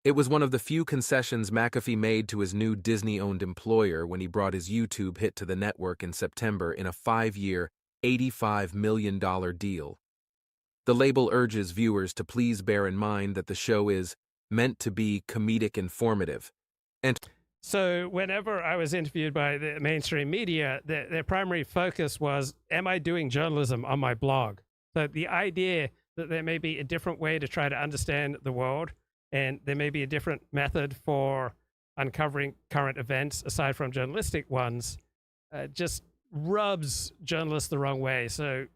It was one of the few concessions McAfee made to his new Disney-owned employer when he brought his YouTube hit to the network in September in a 5-year, $85 million deal. The label urges viewers to please bear in mind that the show is meant to be comedic informative. So whenever I was interviewed by the mainstream media, their primary focus was, am I doing journalism on my blog? So the idea that there may be a different way to try to understand the world, and there may be a different method for uncovering current events aside from journalistic ones, just rubs journalists the wrong way. So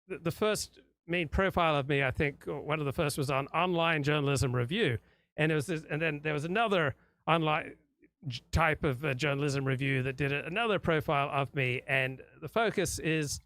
the first main profile of me, I think one of the first was on Online Journalism Review. And it was this, and then there was another online type of journalism review that did another profile of me. And the focus is,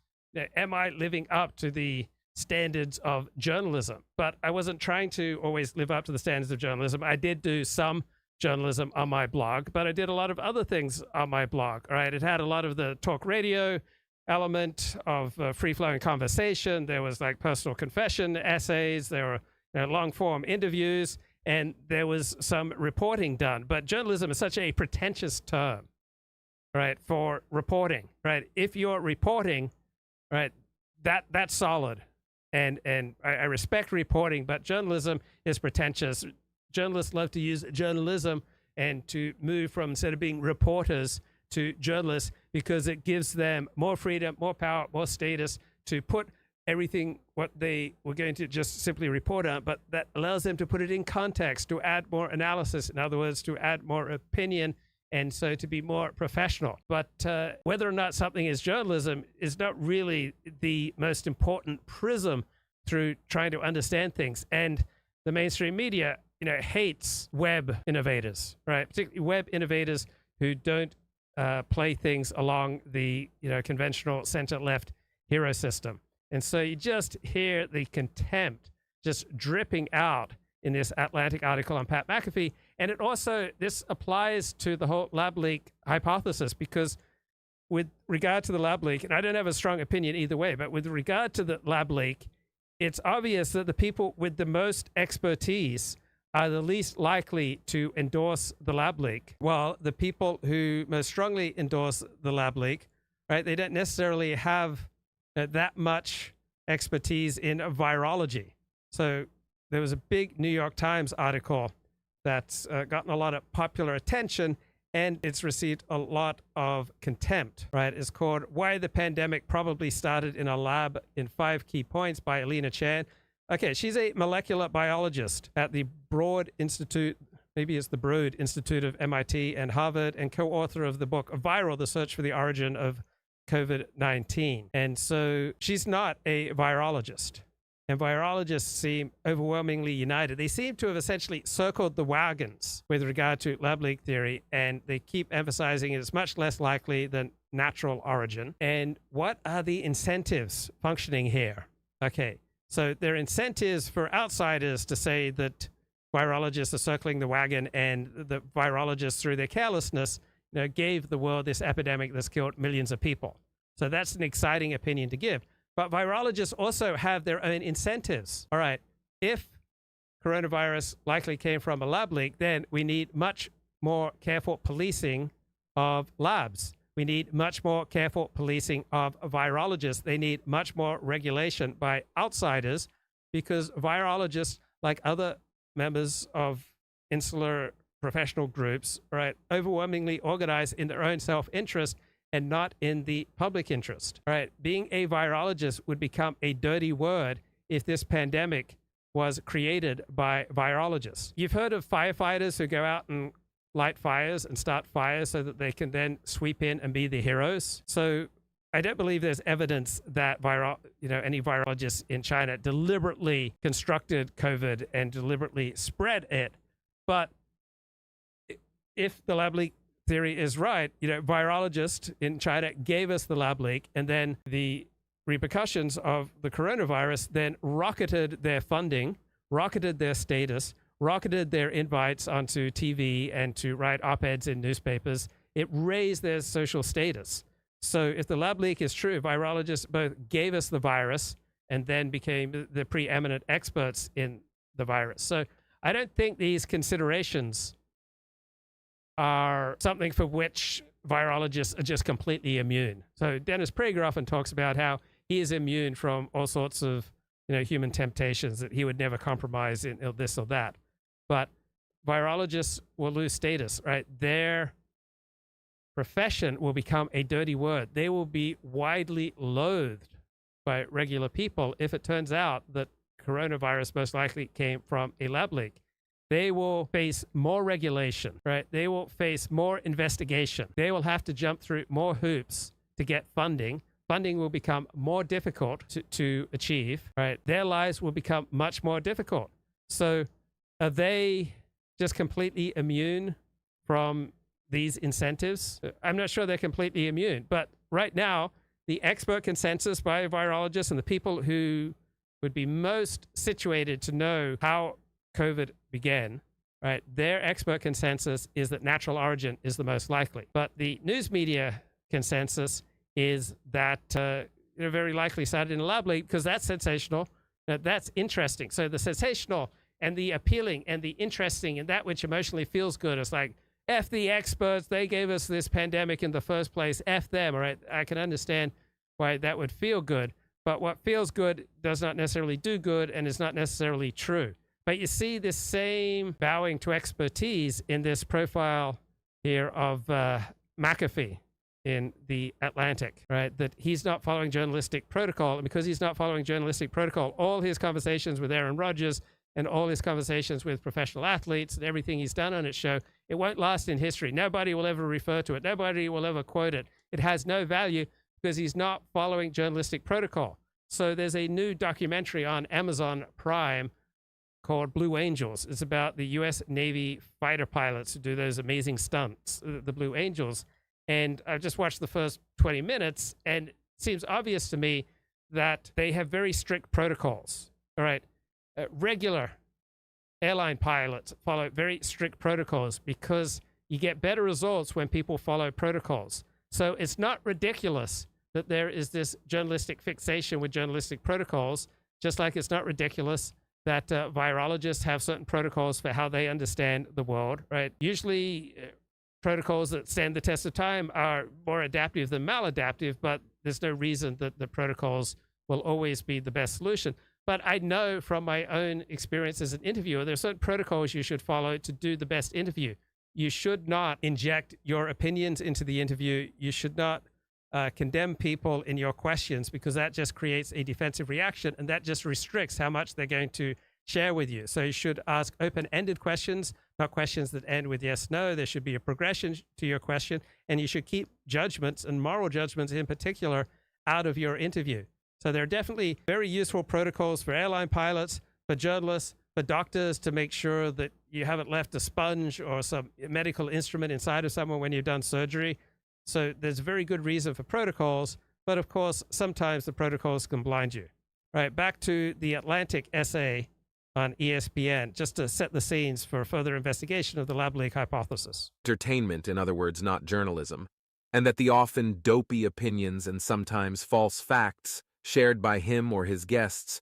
am I living up to the standards of journalism? But I wasn't trying to always live up to the standards of journalism. I did do some journalism on my blog, but I did a lot of other things on my blog. All right, it had a lot of the talk radio element of free-flowing conversation. There was like personal confession essays. There were long-form interviews, and there was some reporting done. But journalism is such a pretentious term, right, for reporting, right? If you're reporting, right, that's solid. And I respect reporting, but journalism is pretentious. Journalists love to use journalism and to move from, instead of being reporters, to journalists, because it gives them more freedom, more power, more status to put everything what they were going to just simply report on, but that allows them to put it in context, to add more analysis, in other words, to add more opinion, and so to be more professional. But whether or not something is journalism is not really the most important prism through trying to understand things. And the mainstream media, hates web innovators, right? Particularly web innovators who don't play things along the conventional center-left hero system. And so you just hear the contempt just dripping out in this Atlantic article on Pat McAfee. And it also, this applies to the whole lab leak hypothesis, because with regard to the lab leak, and I don't have a strong opinion either way, but with regard to the lab leak, it's obvious that the people with the most expertise are the least likely to endorse the lab leak, while the people who most strongly endorse the lab leak, right, they don't necessarily have that much expertise in virology. So there was a big New York Times article that's gotten a lot of popular attention, and it's received a lot of contempt, right? It's called Why the Pandemic Probably Started in a Lab in 5 Key Points by Alina Chan. Okay, she's a molecular biologist at the Broad Institute, maybe it's the Broad Institute of MIT and Harvard, and co-author of the book Viral, The Search for the Origin of COVID-19. And so she's not a virologist. And virologists seem overwhelmingly united. They seem to have essentially circled the wagons with regard to lab leak theory, and they keep emphasizing it's much less likely than natural origin. And what are the incentives functioning here? Okay, so there are incentives for outsiders to say that virologists are circling the wagon, and the virologists, through their carelessness, gave the world this epidemic that's killed millions of people. So that's an exciting opinion to give. But virologists also have their own incentives. All right, if coronavirus likely came from a lab leak, then we need much more careful policing of labs. We need much more careful policing of virologists. They need much more regulation by outsiders, because virologists, like other members of insular professional groups, right, overwhelmingly organize in their own self-interest and not in the public interest, right? Being a virologist would become a dirty word if this pandemic was created by virologists. You've heard of firefighters who go out and light fires and start fires so that they can then sweep in and be the heroes. So I don't believe there's evidence that any virologists in China deliberately constructed COVID and deliberately spread it. But if the lab leak theory is right, virologists in China gave us the lab leak, and then the repercussions of the coronavirus then rocketed their funding, rocketed their status, rocketed their invites onto TV and to write op-eds in newspapers. It raised their social status. So if the lab leak is true, virologists both gave us the virus and then became the preeminent experts in the virus. So I don't think these considerations are something for which virologists are just completely immune. So Dennis Prager often talks about how he is immune from all sorts of human temptations, that he would never compromise in this or that. But virologists will lose status, right? Their profession will become a dirty word. They will be widely loathed by regular people if it turns out that coronavirus most likely came from a lab leak. They will face more regulation, right? They will face more investigation. They will have to jump through more hoops to get funding. Funding will become more difficult to achieve, right? Their lives will become much more difficult. So are they just completely immune from these incentives? I'm not sure they're completely immune, but right now, the expert consensus by virologists and the people who would be most situated to know how COVID began, right? Their expert consensus is that natural origin is the most likely. But the news media consensus is that very likely started in a lab leak, because that's sensational. That's interesting. So the sensational and the appealing and the interesting and that which emotionally feels good is like, F the experts, they gave us this pandemic in the first place, F them, all right? I can understand why that would feel good, but what feels good does not necessarily do good and is not necessarily true. But you see this same bowing to expertise in this profile here of McAfee in the Atlantic, right? That he's not following journalistic protocol, and because he's not following journalistic protocol, all his conversations with Aaron Rodgers and all his conversations with professional athletes and everything he's done on his show, it won't last in history. Nobody will ever refer to it. Nobody will ever quote it. It has no value because he's not following journalistic protocol. So there's a new documentary on Amazon Prime called Blue Angels. It's about the U.S. Navy fighter pilots who do those amazing stunts, the Blue Angels. And I've just watched the first 20 minutes, and it seems obvious to me that they have very strict protocols. All right. Regular airline pilots follow very strict protocols because you get better results when people follow protocols. So it's not ridiculous that there is this journalistic fixation with journalistic protocols, just like it's not ridiculous that virologists have certain protocols for how they understand the world, right? Usually protocols that stand the test of time are more adaptive than maladaptive, but there's no reason that the protocols will always be the best solution. But I know from my own experience as an interviewer, there are certain protocols you should follow to do the best interview. You should not inject your opinions into the interview. You should not condemn people in your questions, because that just creates a defensive reaction, and that just restricts how much they're going to share with you. So you should ask open-ended questions, not questions that end with yes, no. There should be a progression to your question, and you should keep judgments, and moral judgments in particular, out of your interview. So there are definitely very useful protocols for airline pilots, for journalists, for doctors, to make sure that you haven't left a sponge or some medical instrument inside of someone when you've done surgery. So there's very good reason for protocols, but of course, sometimes the protocols can blind you. All right, back to the Atlantic essay on ESPN, just to set the scenes for further investigation of the lab leak hypothesis. Entertainment, in other words, not journalism, and that the often dopey opinions and sometimes false facts shared by him or his guests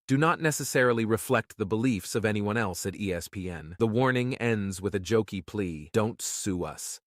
do not necessarily reflect the beliefs of anyone else at ESPN. The warning ends with a jokey plea: don't sue us.